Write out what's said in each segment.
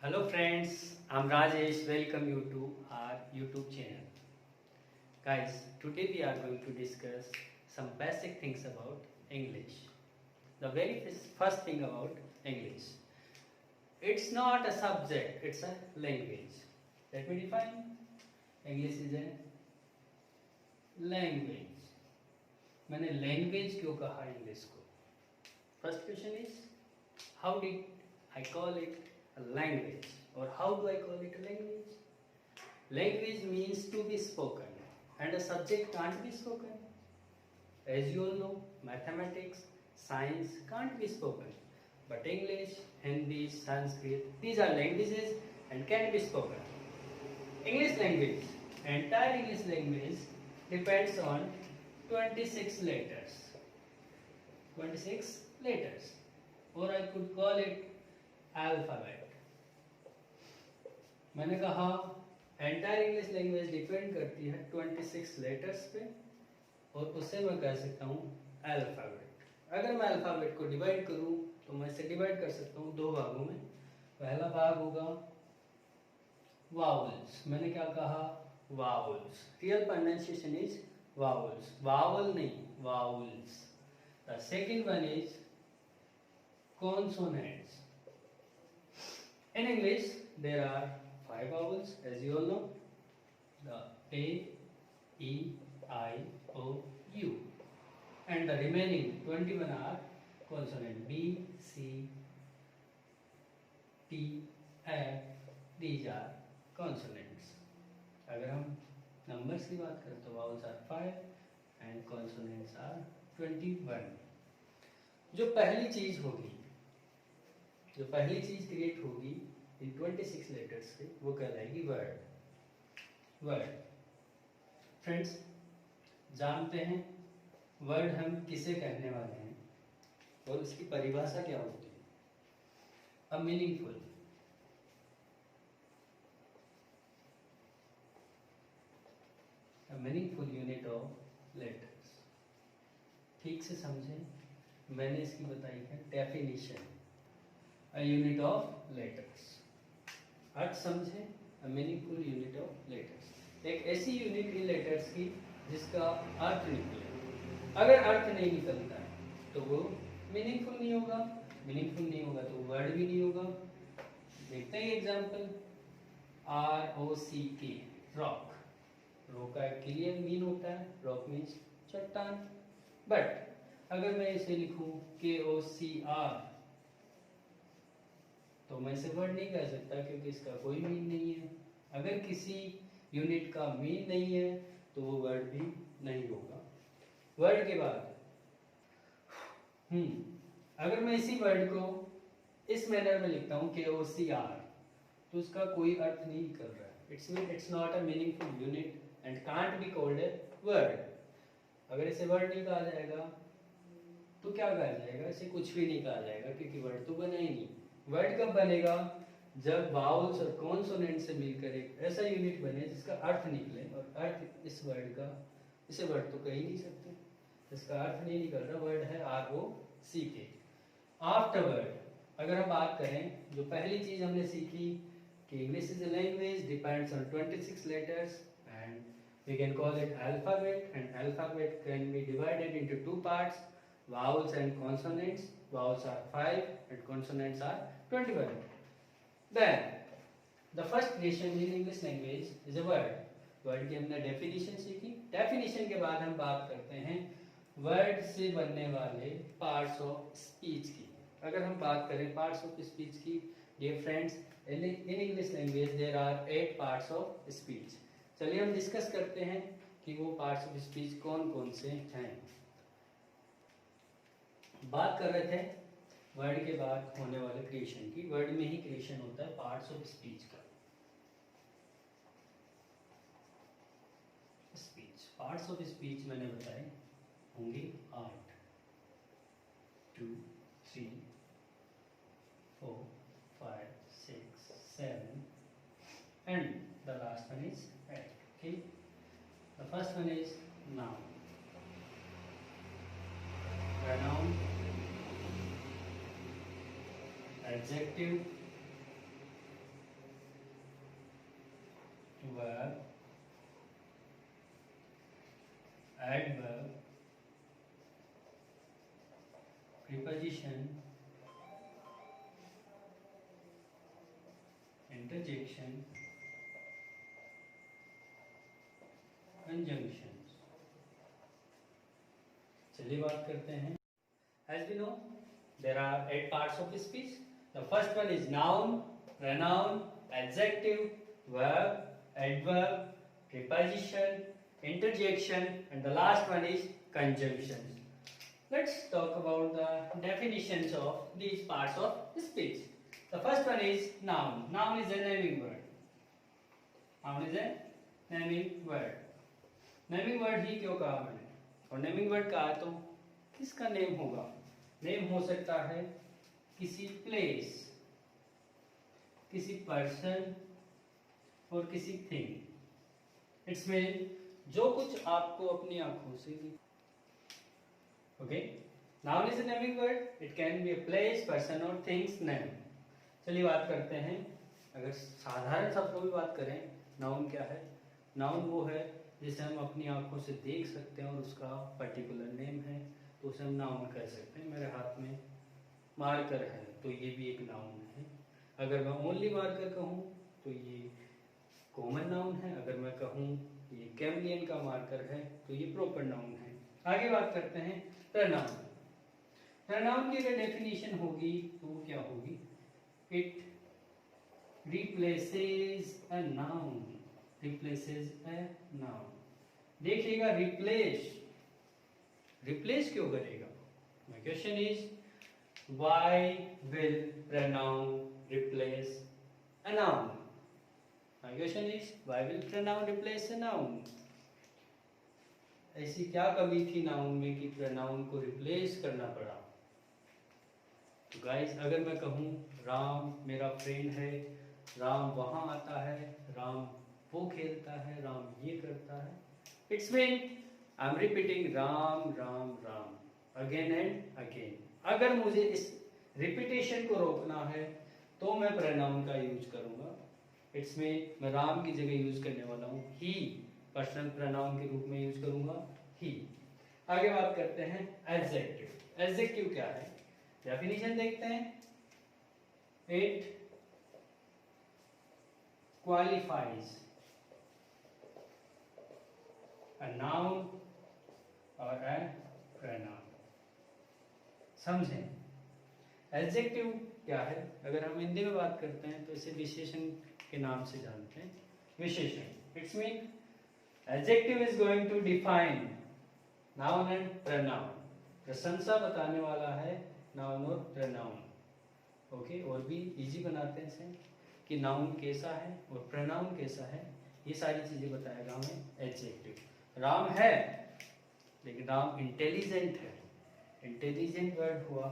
Hello friends, I'm Rajesh. Welcome you to our YouTube channel. Guys, today we are going to discuss some basic things about English. The very first thing about English. It's not a subject, it's a language. Let me define. English is a language. मैंने language क्यों कहा English को? First question is, how did I call it a language, or how do I call it a language? Language means to be spoken, and a subject can't be spoken. As you all know, mathematics, science can't be spoken, but English, Hindi, Sanskrit, these are languages and can be spoken. English language, entire English language depends on 26 letters. 26 letters, or I could call it alphabet. मैंने कहा entire English language depend करती है 26 letters पे, और उसे मैं कह सकता हूँ अल्फाबेट। अगर मैं अल्फाबेट को डिवाइड करूँ तो मैं इसे डिवाइड कर सकता हूँ दो भागों में। पहला भाग होगा वावल्स। मैंने क्या कहा? Vowels. Real pronunciation is vowels, vowel नहीं, vowels. The second one is consonants. In English, there are 5 vowels, as you all know. The A, E, I, O, U. And the remaining 21 are consonant B, C, T, F. These are consonants. अगर हम numbers की बात करें तो vowels are 5 and consonants are 21. जो पहली चीज create होगी इन 26 लेटर्स से, वो कहलाएगी वर्ड। फ्रेंड्स, जानते हैं वर्ड हम किसे कहने वाले हैं और उसकी परिभाषा क्या होती है? A meaningful unit of letters. ठीक से समझें, मैंने इसकी बताई है definition. A unit of letters. अर्थ समझे, a meaningful unit of letters. एक ऐसी यूनिट इन लेटर्स की जिसका अर्थ निकले। अगर अर्थ नहीं निकलता है तो वो मीनिंगफुल नहीं होगा, मीनिंगफुल नहीं होगा तो वर्ड भी नहीं होगा। देखते हैं एग्जांपल। ROCK, rock. रॉक का क्लियर मीन होता है, रॉक मीन्स चट्टान। बट अगर मैं इसे लिखूं KOCR तो मैं इसे वर्ड नहीं कह सकता, क्योंकि इसका कोई मीन नहीं है। अगर किसी यूनिट का मीन नहीं है तो वो वर्ड भी नहीं होगा। वर्ड के बाद अगर मैं इसी वर्ड को इस मैनर में लिखता हूँ KOCR तो उसका कोई अर्थ नहीं निकल रहा है। It's not a meaningful unit and can't be called a word. अगर इसे वर्ड नहीं कहा जाएगा तो क्या कहा जाएगा? इसे कुछ भी नहीं कहा जाएगा, क्योंकि वर्ड तो बना ही नहीं। वर्ड कब बनेगा? जब वावल्स और कॉन्सोनेंट से मिलकर एक ऐसा यूनिट बने जिसका अर्थ निकले, और अर्थ इस वर्ड का, इसे वर्ड तो कह ही नहीं सकते, इसका अर्थ नहीं निकल रहा। वर्ड है ROCK। आफ्टरवर्ड अगर हम बात करें, जो पहली चीज हमने सीखी कि English is a language depends on 26 letters and we can call it alphabet, and alphabet can be divided into 2 parts, vowels and consonants. Vowels are 5 and consonants are 21. Then the first creation in English language is a word. Word की हमने definition सीखी। Definition के बाद हम बात करते हैं word से बनने वाले पार्ट्स ऑफ स्पीच की। अगर हम बात करें पार्ट्स ऑफ स्पीच की, dear friends, in English language there are 8 parts of speech. चलिए हम डिस्कस करते हैं कि वो पार्ट्स ऑफ स्पीच कौन कौन से हैं। बात कर रहे थे वर्ड के बाद होने वाले क्रिएशन की। वर्ड में ही क्रिएशन होता है पार्ट्स ऑफ स्पीच का। स्पीच, पार्ट्स ऑफ स्पीच मैंने बताए होंगे 8, 2, 3, 4, 5, 6, 7 and the last one is 8. Okay, the first one is noun. Pronoun, adjective, adverb, preposition, interjection, conjunctions. चलिए बात करते हैं. As we know, there are 8 parts of speech. The first one is noun, pronoun, adjective, verb, adverb, preposition, interjection, and the last one is conjunctions. Let's talk about the definitions of these parts of speech. The first one is noun. Noun is a naming word. Noun is a naming word. Naming word ही क्यों कहा मैंने? और naming word कहा तो किसका name होगा? Name हो सकता है किसी प्लेस, किसी पर्सन और किसी थिंग. इसमें जो कुछ आपको अपनी आंखों से okay. Noun is a naming word. It can be a place, person और थिंग्स नेम. चलिए बात करते हैं. अगर साधारण शब्दों में बात करें, नाउन क्या है? नाउन वो है जिसे हम अपनी आंखों से देख सकते हैं और उसका पर्टिकुलर नेम है, तो उसे हम नाउन कह सकते हैं. मेरे हाथ में मार्कर है तो ये भी एक नाउन है. अगर मैं ओनली मार्कर कहूँ तो ये कॉमन नाउन है. अगर मैं कहूँ ये कैमलियन का मार्कर है तो ये प्रॉपर नाउन है. आगे बात करते हैं प्रनाउन. प्रनाउन की अगर डेफिनेशन होगी तो वो क्या होगी? It replaces a noun. Replaces a noun. देखिएगा, रिप्लेस क्यों करेगा? My question is why will pronoun replace a noun? My question is, why will pronoun replace a noun? ऐसी क्या कमी थी नाउन में कि pronoun को रिप्लेस करना पड़ा? तो गाइस, अगर मैं कहूँ राम मेरा फ्रेंड है, राम वहाँ आता है, राम वो खेलता है, राम ये करता है, it's mean I am repeating Ram Ram Ram again and again. अगर मुझे इस रिपीटेशन को रोकना है तो मैं प्रोनाउन का यूज करूंगा. इट्स मीन मैं राम की जगह यूज करने वाला हूँ ही. पर्सनल प्रोनाउन के रूप में यूज करूंगा ही. आगे बात करते हैं एडजेक्टिव. एडजेक्टिव क्या है? डेफिनेशन देखते हैं. It qualifies a noun or a pronoun. समझें, एडजेक्टिव क्या है? अगर हम हिंदी में बात करते हैं तो इसे विशेषण के नाम से जानते हैं. विशेषण, it's mean adjective is going to define noun and pronoun. प्रशंसा बताने वाला है नाउन और pronoun. ओके, और भी इजी बनाते हैं इसे कि नाउन कैसा है और pronoun कैसा है. ये सारी चीजें बताएगा हमें एडजेक्टिव. राम है लेकिन राम इंटेलिजेंट है. इंटेलिजेंट वर्ड हुआ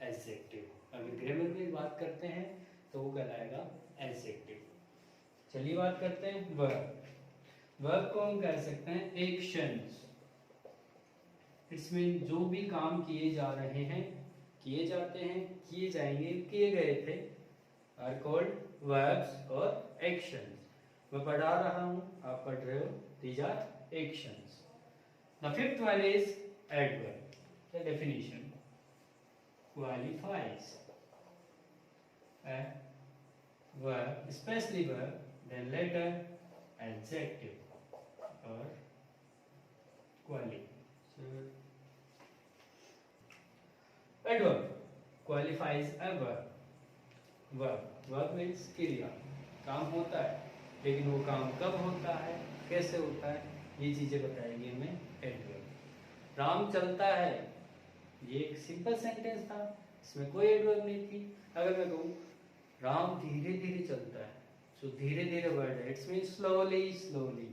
एडजेक्टिव. अगर ग्रामर में बात करते हैं तो वो कहलाएगा एडजेक्टिव. चलिए बात करते हैं वर्ब. वर्ब को हम कह सकते हैं एक्शंस. इट्स मीन जो भी काम किए जा रहे हैं, किए जाते हैं, किए जाएंगे, किए गए थे, आर कॉल्ड वर्ब्स और एक्शंस. मैं पढ़ा रहा हूँ, आप पढ़ रहे हो, these are actions. The fifth one is adverb. The definition qualifies a verb, especially verb, then later adjective or quality. So adverb qualifies a verb. Verb means क्रिया. काम होता है, लेकिन वो काम कब होता है, कैसे होता है, ये चीजें बताएगी हमें एडवर्ब. राम चलता है, ये एक सिंपल सेंटेंस था, इसमें कोई एडवर्ब नहीं थी. अगर मैं कहूँ राम धीरे धीरे चलता है, तो धीरे धीरे वर्ड है, इट्स मीन स्लोली स्लोली,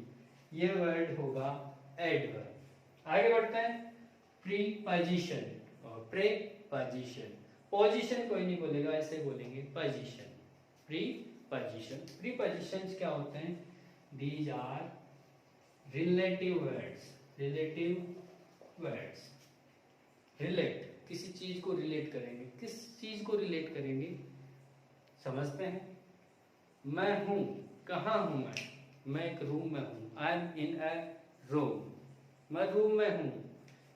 ये वर्ड होगा एडवर्ब. आगे बढ़ते हैं. प्रीपोजिशन और प्रेपोजिशन. पोजीशन कोई नहीं बोलेगा, ऐसे बोलेंगे पोजीशन. प्रीपोजिशन. प्रीपोजिशंस क्या होते हैं? These are relative words. Relative words. Relate, किसी चीज को रिलेट करेंगे. किस चीज को रिलेट करेंगे? समझते हैं. मैं हूं, कहाँ हूं मैं? मैं एक रूम में हूं. I am in a room. मैं रूम में हूँ,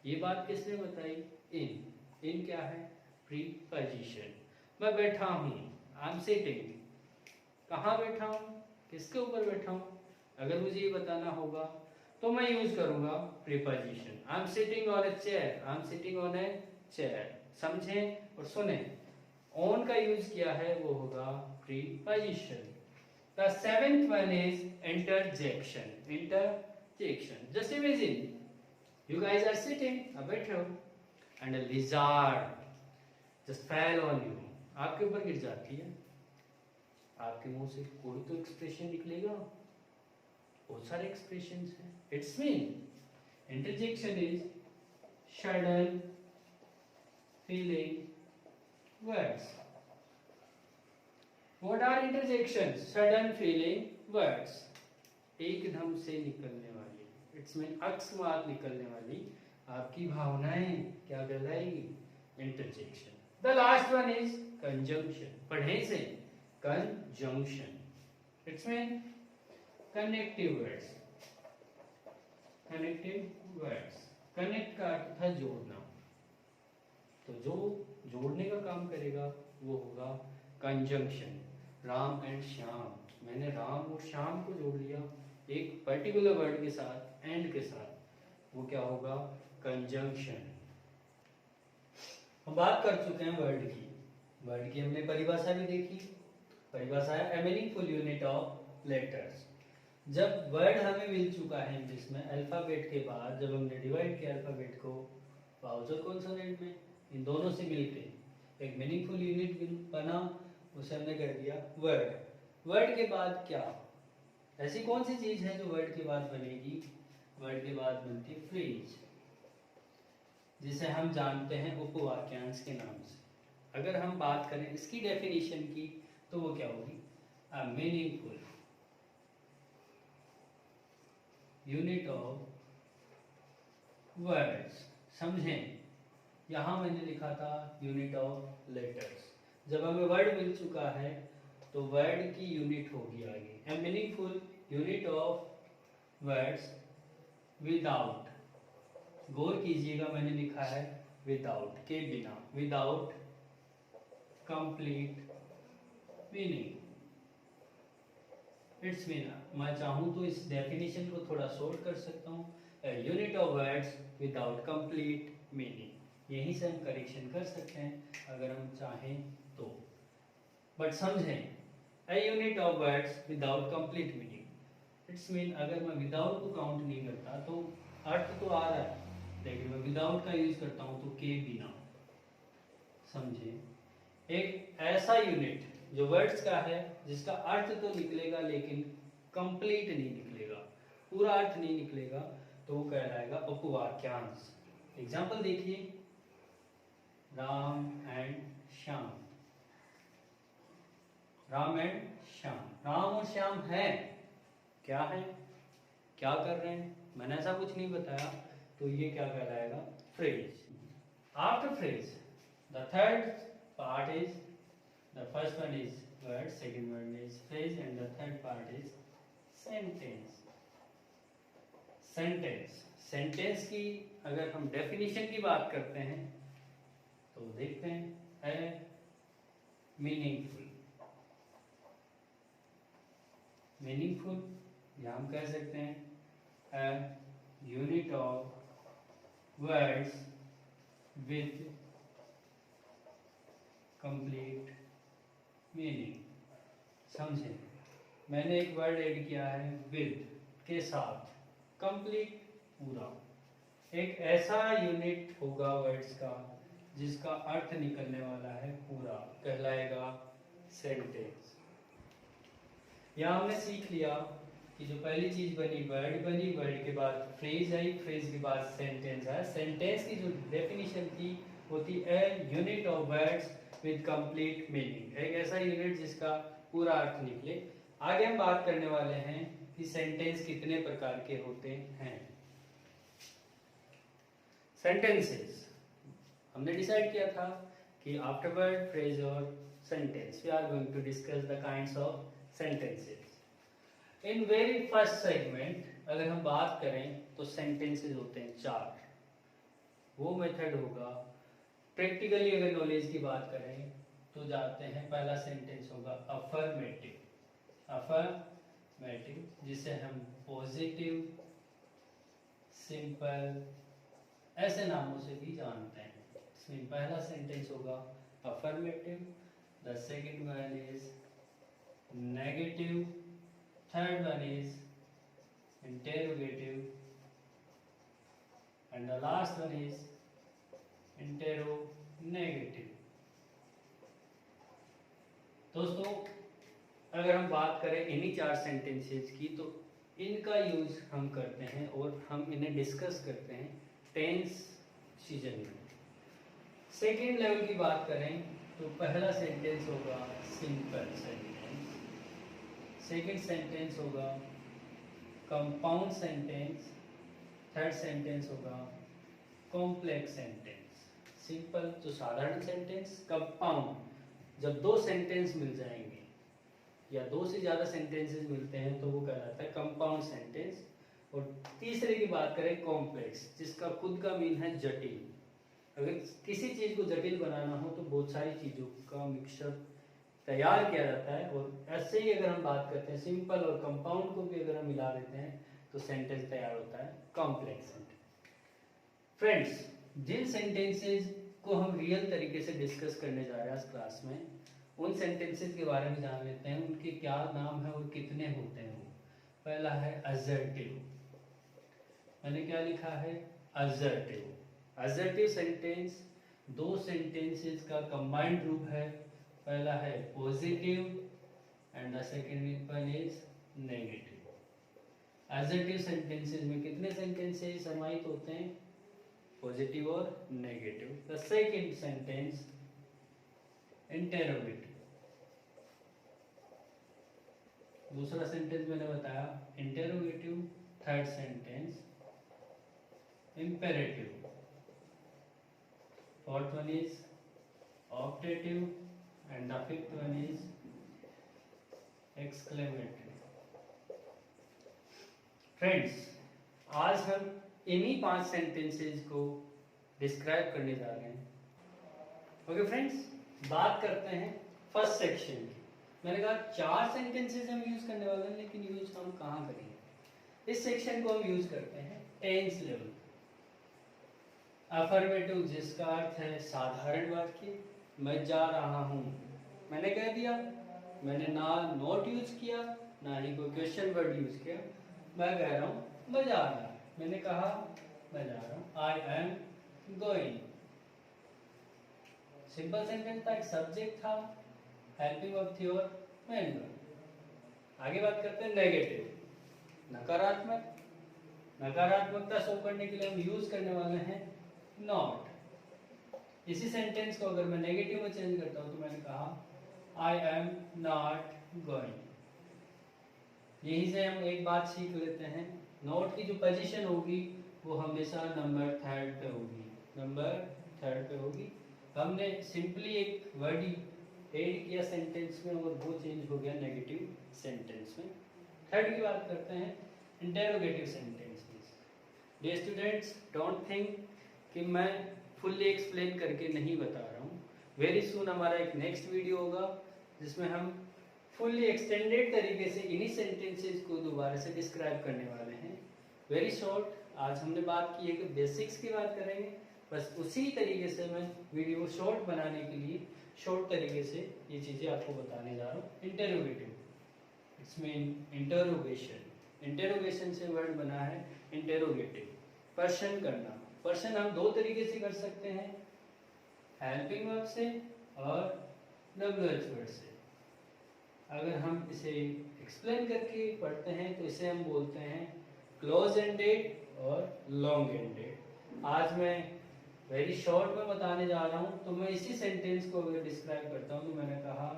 ये बात किसने बताई? इन क्या है? प्रीपोजिशन। मैं बैठा हूँ, आई एम सिटिंग। कहाँ बैठा हूँ? किसके ऊपर बैठा हूँ? अगर मुझे ये बताना होगा तो मैं यूज करूंगा preposition. I am sitting on a chair, I am sitting on a chair. समझें और सुने, ऑन का यूज किया है वो होगा preposition. The seventh one is interjection. Interjection, just imagine you guys are sitting, अब बैठे हो, and a lizard just fell on you, आपके ऊपर गिर जाती है। आपके मुंह से कोई तो एक्सप्रेशन निकलेगा, बहुत सारे एक्सप्रेशंस हैं। It's mean interjection is sudden feeling words. What are interjections? Sudden feeling words, एकदम से निकलने वाली, इट्स मीन अकस्मात निकलने वाली आपकी भावनाएं क्या कहलाएगी? Interjection. The last one is conjunction, पढ़े से conjunction, it's mean connective words. Connective words, connect का अर्थ था जोड़ना, तो जो जोड़ने का काम करेगा वो होगा कंजंक्शन। राम एंड श्याम, मैंने राम और श्याम को जोड़ लिया एक पर्टिकुलर वर्ड के साथ, एंड के साथ, वो क्या होगा? कंजंक्शन। हम बात कर चुके हैं वर्ड की। वर्ड की हमने परिभाषा भी देखी। परिभाषा है ए मीनिंगफुल यूनिट ऑफ लेटर्स। जब वर्ड हमें मिल चुका है इंग्लिश में, अल्फाबेट के बाद जब हमने डिवाइड किया अल्फाबेट को वाउल्स और कॉन्सोनेंट में, इन दोनों से मिलके एक मीनिंगफुल यूनिट बना, उसे हमने कर दिया वर्ड। वर्ड के बाद क्या, ऐसी कौन सी चीज है जो वर्ड के बाद बनेगी? वर्ड के बाद बनती है फ्रेज, जिसे हम जानते हैं उपवाक्यांश के नाम से। अगर हम बात करें इसकी डेफिनेशन की तो वो क्या होगी? अ मीनिंगफुल यूनिट ऑफ वर्ड्स। समझें, यहां मैंने लिखा था यूनिट ऑफ लेटर्स। जब हमें वर्ड मिल चुका है तो वर्ड की यूनिट होगी आगे, a meaningful unit of words without, गौर कीजिएगा मैंने लिखा है विदाउट, के बिना, without complete meaning. It's mean, मैं चाहूं तो इस डेफिनेशन को थोड़ा शॉर्ट कर सकता हूं, unit of words without complete meaning. यहीं से हम करेक्शन कर सकते हैं अगर हम चाहें तो। बट समझें, a unit of words without complete meaning, it's mean अगर मैं विदाउट को काउंट नहीं करता तो अर्थ तो आ रहा है, लेकिन मैं विदाउट का यूज करता हूं तो के बिना। समझे, एक ऐसा यूनिट जो वर्ड्स का है जिसका अर्थ तो निकलेगा लेकिन कंप्लीट नहीं निकलेगा, पूरा अर्थ नहीं निकलेगा, तो वो कहलाएगा उपवाक्यांश। एग्जाम्पल देखिए, राम एंड श्याम। राम एंड श्याम, राम और श्याम है, क्या है, क्या कर रहे हैं, मैंने ऐसा कुछ नहीं बताया, तो ये क्या कहलाएगा? Phrase. After phrase the third part is, the first one is word, second one is phrase, and the third part is sentence. Sentence, sentence की अगर हम definition की बात करते हैं तो देखते हैं, है meaningful, meaningful या हम कह सकते हैं a unit of words with complete meaning. समझें, मैंने एक वर्ड ऐड किया है विद के साथ, कंप्लीट पूरा। एक ऐसा यूनिट होगा वर्ड्स का जिसका अर्थ निकलने वाला है पूरा, कहलाएगा सेंटेंस। यहाँ हमने सीख लिया कि जो पहली चीज बनी वर्ड बनी, वर्ड के बाद फ्रेज आई, फ्रेज के बाद सेंटेंस आया। सेंटेंस की जो डेफिनेशन थी वो थी a unit of words with complete meaning, एक ऐसा यूनिट जिसका पूरा अर्थ निकले। आगे हम बात करने वाले हैं कि सेंटेंस कितने प्रकार के होते हैं। सेंटेंसेस हमने डिसाइड किया था कि आफ्टर वर्ड, फ्रेज और sentence we are going to discuss the kinds of sentences. In very first segment अगर हम बात करें तो सेंटेंसेस होते हैं 4। वो मेथड होगा, प्रैक्टिकली अगर नॉलेज की बात करें तो जाते हैं, पहला सेंटेंस होगा अफर्मेटिव। अफर्मेटिव जिसे हम पॉजिटिव, सिंपल ऐसे नामों से भी जानते हैं। इसमें पहला सेंटेंस होगा affirmative, the second one is negative, third one is interrogative and the last one is interrogative। दोस्तों अगर हम बात करें इन्हीं 4 सेंटेंसेस की तो इनका यूज हम करते हैं और हम इन्हें डिस्कस करते हैं टेंस सीजन में। सेकेंड लेवल की बात करें तो पहला सेंटेंस होगा सिंपल सेंटेंस, सेकेंड सेंटेंस होगा कंपाउंड सेंटेंस, थर्ड सेंटेंस होगा कॉम्प्लेक्स सेंटेंस। सिंपल तो साधारण सेंटेंस, कंपाउंड जब 2 सेंटेंस मिल जाएंगे या 2 से ज़्यादा सेंटेंसेस मिलते हैं तो वो कहलाता है कंपाउंड सेंटेंस। और तीसरे की बात करें कॉम्प्लेक्स, जिसका खुद का मीन है जटिल। अगर किसी चीज़ को जटिल बनाना हो तो बहुत सारी चीज़ों का मिक्सचर तैयार किया जाता है। और ऐसे ही अगर हम बात करते हैं सिंपल और कंपाउंड को भी अगर हम मिला देते हैं तो सेंटेंस तैयार होता है कॉम्प्लेक्स सेंटेंस। फ्रेंड्स, जिन सेंटेंसेस को हम रियल तरीके से डिस्कस करने जा रहे हैं इस क्लास में, उन सेंटेंसेस के बारे में जान लेते हैं, उनके क्या नाम है और कितने होते हैं। वो पहला है असर्टिव। मैंने क्या लिखा है? असर्टिव। असर्टिव सेंटेंस 2 सेंटेंसेस का कंबाइंड रूप है। पहला है positive and the second one is negative. Assertive sentences में कितने सेंटेंसेस समाहित होते हैं? पॉजिटिव और negative. The second sentence interrogative. दूसरा सेंटेंस मैंने बताया interrogative, third sentence imperative, fourth one is optative and the fifth one is exclamatory. Friends, आज हम इन्हीं 5 सेंटेंसेस को डिस्क्राइब करने जा रहे हैं। ओके फ्रेंड्स, बात करते हैं फर्स्ट सेक्शन की। मैंने कहा 4 सेंटेंसेस हम यूज करने वाले हैं, लेकिन यूज हम कहाँ करेंगे? इस सेक्शन को हम यूज करते हैं टेंस लेवल। अफर्मेटिव जिसका अर्थ है साधारण वाक्य, मैं जा रहा हूँ, मैंने कह दिया, मैंने ना नॉट यूज किया ना ही कोई क्वेश्चन वर्ड यूज किया, मैं कह रहा हूँ मैं जा रहा हूँ। मैंने कहा मैं जा रहा हूँ, आई एम गोइंग। सिंपल सेंटेंस था, एक सब्जेक्ट था, हेल्पिंग ऑफ थी और मेंबर। आगे बात करते हैं नेगेटिव, नकारात्मक। नकारात्मकता शो करने के लिए हम यूज करने वाले हैं नॉट। इसी सेंटेंस को अगर मैं नेगेटिव में चेंज करता हूं तो मैंने कहा आई एम नॉट गोइंग। यहीं से हम एक बात सीख लेते हैं, नॉट की जो पोजीशन होगी वो हमेशा नंबर 3 पे होगी, नंबर 3 पे होगी। हमने सिंपली एक वर्ड ऐड किया सेंटेंस में और वो चेंज हो गया नेगेटिव सेंटेंस में। थर्ड की बात करते हैं interrogative sentences. Dear students, don't think कि मैं फुल्ली एक्सप्लेन करके नहीं बता रहा हूँ। वेरी सून हमारा एक नेक्स्ट वीडियो होगा जिसमें हम फुल्ली एक्सटेंडेड तरीके से इन्हीं सेंटेंसेस को दोबारा से डिस्क्राइब करने वाले हैं। वेरी शॉर्ट, आज हमने बात की है कि बेसिक्स की बात करेंगे, बस उसी तरीके से मैं वीडियो शॉर्ट बनाने के लिए शॉर्ट तरीके से ये चीज़ें आपको बताने जा रहा हूँ। Interrogative, it's mean interrogation. Interrogation से वर्ड बना है इंटेरोगेटिव, प्रश्न करना। प्रश्न हम 2 तरीके से कर सकते हैं, हेल्पिंग वर्ब से और WH वर्ड से। अगर हम इसे एक्सप्लेन करके पढ़ते हैं तो इसे हम बोलते हैं क्लोज एंडेड और लॉन्ग एंडेड। आज मैं वेरी शॉर्ट में बताने जा रहा हूँ, तो मैं इसी सेंटेंस को अगर डिस्क्राइब करता हूँ तो मैंने कहा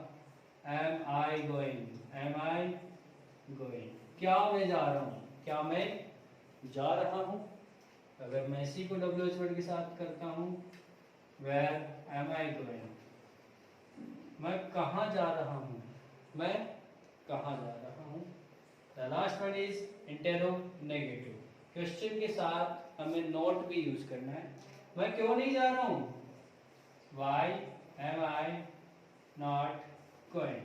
am I going, am I going, क्या मैं जा रहा हूँ, क्या मैं जा रहा हूँ। अगर मैं इसी को WH वर्ड के साथ करता हूँ, वेयर एम आई गोइंग, मैं कहाँ जा रहा हूँ, मैं कहाँ जा रहा हूँ। The last one is interrogative. Question के साथ हमें नॉट भी यूज करना है। मैं क्यों नहीं जा रहा हूं? Why am I not going?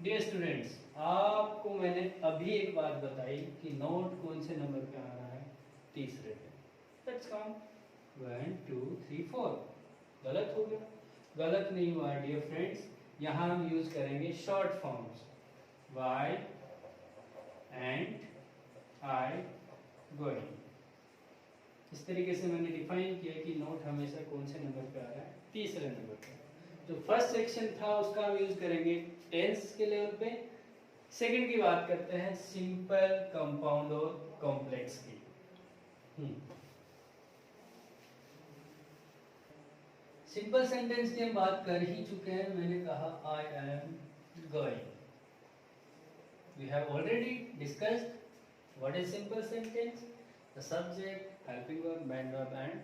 Dear students, आपको मैंने अभी एक बात बताई कि नोट कौन से नंबर पे आ रहा है? तीसरे पे। Let's count 1 2 3 4। गलत हो गया? गलत नहीं हुआ डियर फ्रेंड्स। यहाँ हम यूज करेंगे short forms, y and I going। इस तरीके से मैंने डिफाइन किया कि नोट हमेशा कौन से नंबर पे आ रहा है? तीसरे नंबर पे। जो फर्स्ट सेक्शन था उसका हम यूज करेंगे टेंस के लेवल पे। सेकंड की बात करते हैं सिंपल, कंपाउंड और कॉम्प्लेक्स की। सिंपल सेंटेंस की हम बात कर ही चुके हैं। मैंने कहा I am going. We have already discussed what is simple sentence, the subject, helping verb, main verb and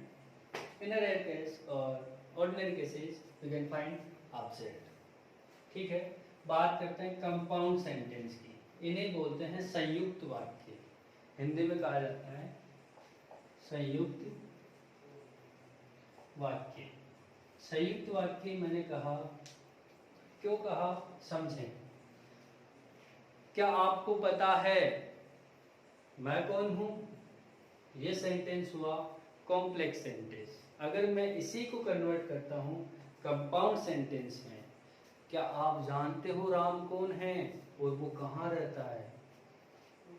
in rare case और ordinary cases we can find object. ठीक है, बात करते हैं कंपाउंड सेंटेंस की। इन्हें बोलते हैं संयुक्त वाक्य। हिंदी में कहा जाता है संयुक्त वाक्य। संयुक्त वाक्य मैंने कहा, क्यों कहा समझें। क्या आपको पता है मैं कौन हूं? ये सेंटेंस हुआ कॉम्प्लेक्स सेंटेंस। अगर मैं इसी को कन्वर्ट करता हूं कंपाउंड सेंटेंस में, क्या आप जानते हो राम कौन है और वो कहाँ रहता है?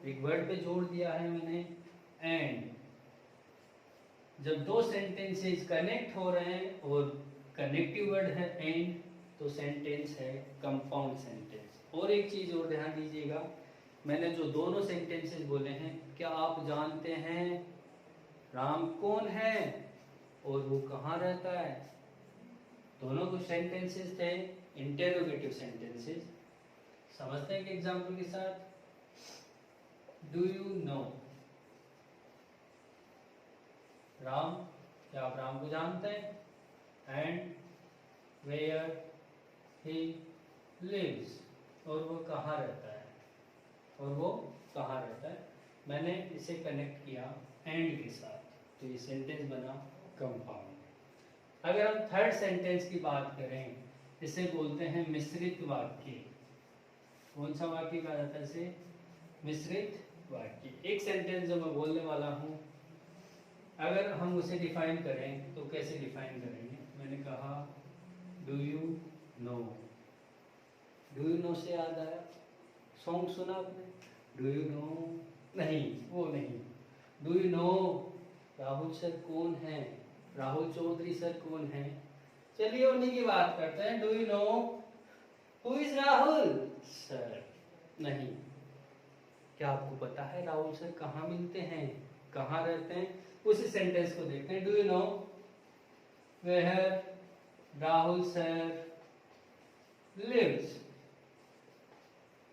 एक वर्ड पे जोड़ दिया है मैंने एंड। जब दो सेंटेंसेस कनेक्ट हो रहे हैं और कनेक्टिव वर्ड है एंड, तो सेंटेंस है कंपाउंड सेंटेंस। और एक चीज और ध्यान दीजिएगा, मैंने जो दोनों सेंटेंसेस बोले हैं, क्या आप जानते हैं राम कौन है और वो कहाँ रहता है, दोनों कुछ सेंटेंसेस थे इंटेरोगेटिव सेंटेंसेस। समझते हैं कि एग्जाम्पल के साथ, डू यू नो राम, क्या आप राम को जानते हैं? एंड वेयर ही लिव्स, और वो कहाँ रहता है, और वो कहाँ रहता है। मैंने इसे कनेक्ट किया एंड के साथ, तो ये सेंटेंस बना कंपाउंड। अगर हम थर्ड सेंटेंस की बात करें, इसे बोलते हैं मिश्रित वाक्य। कौन सा वाक्य कहा जाता है इसे? मिश्रित वाक्य। एक सेंटेंस जो मैं बोलने वाला हूँ, अगर हम उसे डिफाइन करें तो कैसे डिफाइन करेंगे? मैंने कहा do you no. Do you no से याद आया, सॉन्ग सुना आपने? डू यू नो, नहीं वो नहीं। Do you no Rahul sir कौन है? राहुल चौधरी सर कौन है? चलिए उन्हीं की बात करते हैं। Do you know who is Rahul sir? नहीं। क्या आपको पता है राहुल सर कहाँ मिलते हैं, कहाँ रहते हैं? उसी सेंटेंस को देखते हैं। Do you know where Rahul sir lives.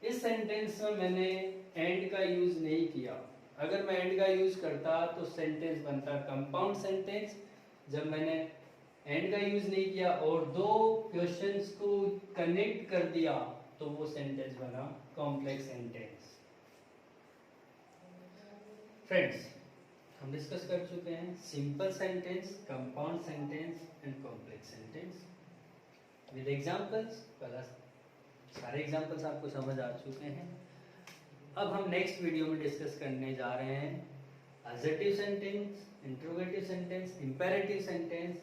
इस सेंटेंस में मैंने एंड का यूज नहीं किया। अगर मैं एंड का यूज करता तो सेंटेंस बनता कंपाउंड सेंटेंस। जब मैंने एंड का यूज नहीं किया और दो क्वेश्चंस को कनेक्ट कर दिया, तो वो सेंटेंस बना कॉम्प्लेक्स सेंटेंस। फ्रेंड्स, हम डिस्कस कर चुके हैं simple sentence, compound sentence and complex sentence with examples. सारे एग्जांपल्स आपको समझ आ चुके हैं। अब हम नेक्स्ट वीडियो में डिस्कस करने जा रहे हैं adjective sentence, interrogative sentence, imperative sentence